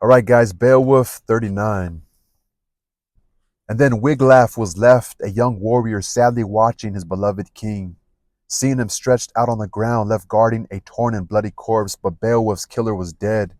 All right, guys, Beowulf 39. And then Wiglaf was left, a young warrior, sadly watching his beloved king. Seeing him stretched out on the ground, left guarding a torn and bloody corpse, but Beowulf's killer was dead,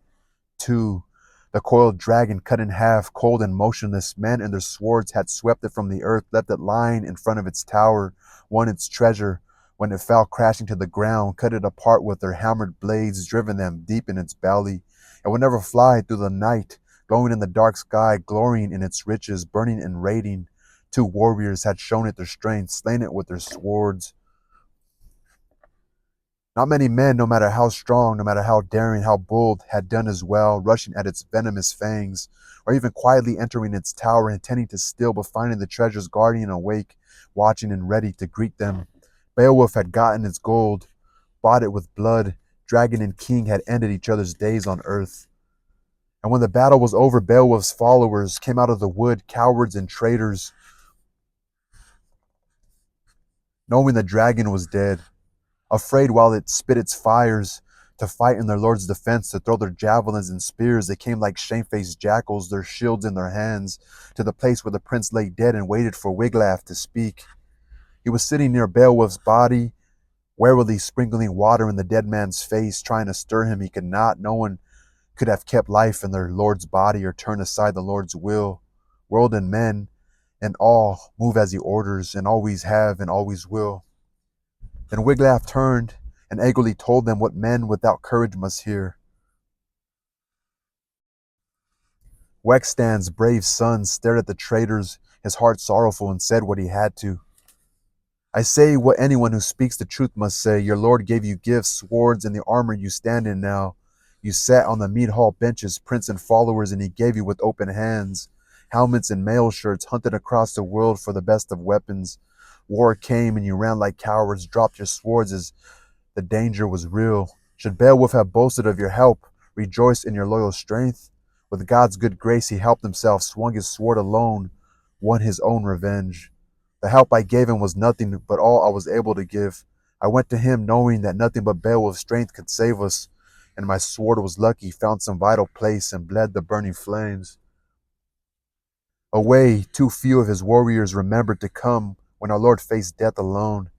too. The coiled dragon cut in half, cold and motionless. Men and their swords had swept it from the earth, left it lying in front of its tower, won its treasure. When it fell crashing to the ground, cut it apart with their hammered blades, driven them deep in its belly. It would never fly through the night, glowing in the dark sky, glorying in its riches, burning and raiding. Two warriors had shown it their strength, slain it with their swords. Not many men, no matter how strong, no matter how daring, how bold, had done as well, rushing at its venomous fangs, or even quietly entering its tower, intending to steal, but finding the treasures guardian awake, watching and ready to greet them. Beowulf had gotten its gold, bought it with blood. Dragon and king had ended each other's days on earth. And when the battle was over, Beowulf's followers came out of the wood, cowards and traitors, knowing the dragon was dead. Afraid while it spit its fires to fight in their lord's defense, to throw their javelins and spears, they came like shamefaced jackals, their shields in their hands, to the place where the prince lay dead and waited for Wiglaf to speak. He was sitting near Beowulf's body, warily sprinkling water in the dead man's face, trying to stir him. He could not. No one could have kept life in their lord's body or turn aside the Lord's will. World and men and all move as he orders, and always have and always will. Then Wiglaf turned and angrily told them what men without courage must hear. Wexstan's brave son stared at the traitors, his heart sorrowful, and said what he had to. I say what anyone who speaks the truth must say. Your lord gave you gifts, swords, and the armor you stand in now. You sat on the mead hall benches, prince and followers, and he gave you with open hands helmets and mail shirts, hunted across the world for the best of weapons. War came and you ran like cowards, dropped your swords as the danger was real. Should Beowulf have boasted of your help, rejoiced in your loyal strength? With God's good grace he helped himself, swung his sword alone, won his own revenge. The help I gave him was nothing but all I was able to give. I went to him knowing that nothing but Beowulf's strength could save us, and my sword was lucky, found some vital place and bled the burning flames. Away, too few of his warriors remembered to come when our Lord faced death alone.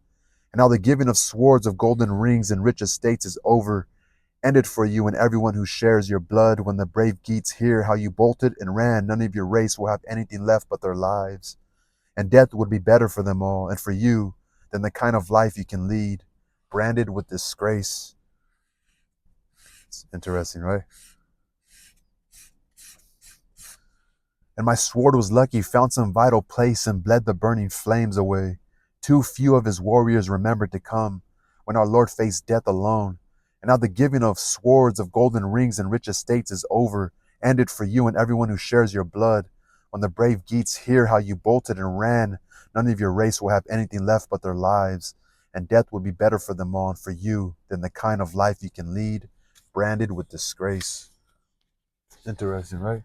And now the giving of swords, of golden rings, and rich estates is over, ended for you and everyone who shares your blood. When the brave Geats hear how you bolted and ran, none of your race will have anything left but their lives. And death would be better for them all, and for you, than the kind of life you can lead, branded with disgrace. It's interesting, right? And my sword was lucky, found some vital place and bled the burning flames away. Too few of his warriors remembered to come when our Lord faced death alone. And now the giving of swords, of golden rings, and rich estates is over, ended for you and everyone who shares your blood. When the brave Geats hear how you bolted and ran, none of your race will have anything left but their lives, and death will be better for them all and for you than the kind of life you can lead, branded with disgrace. Interesting, right?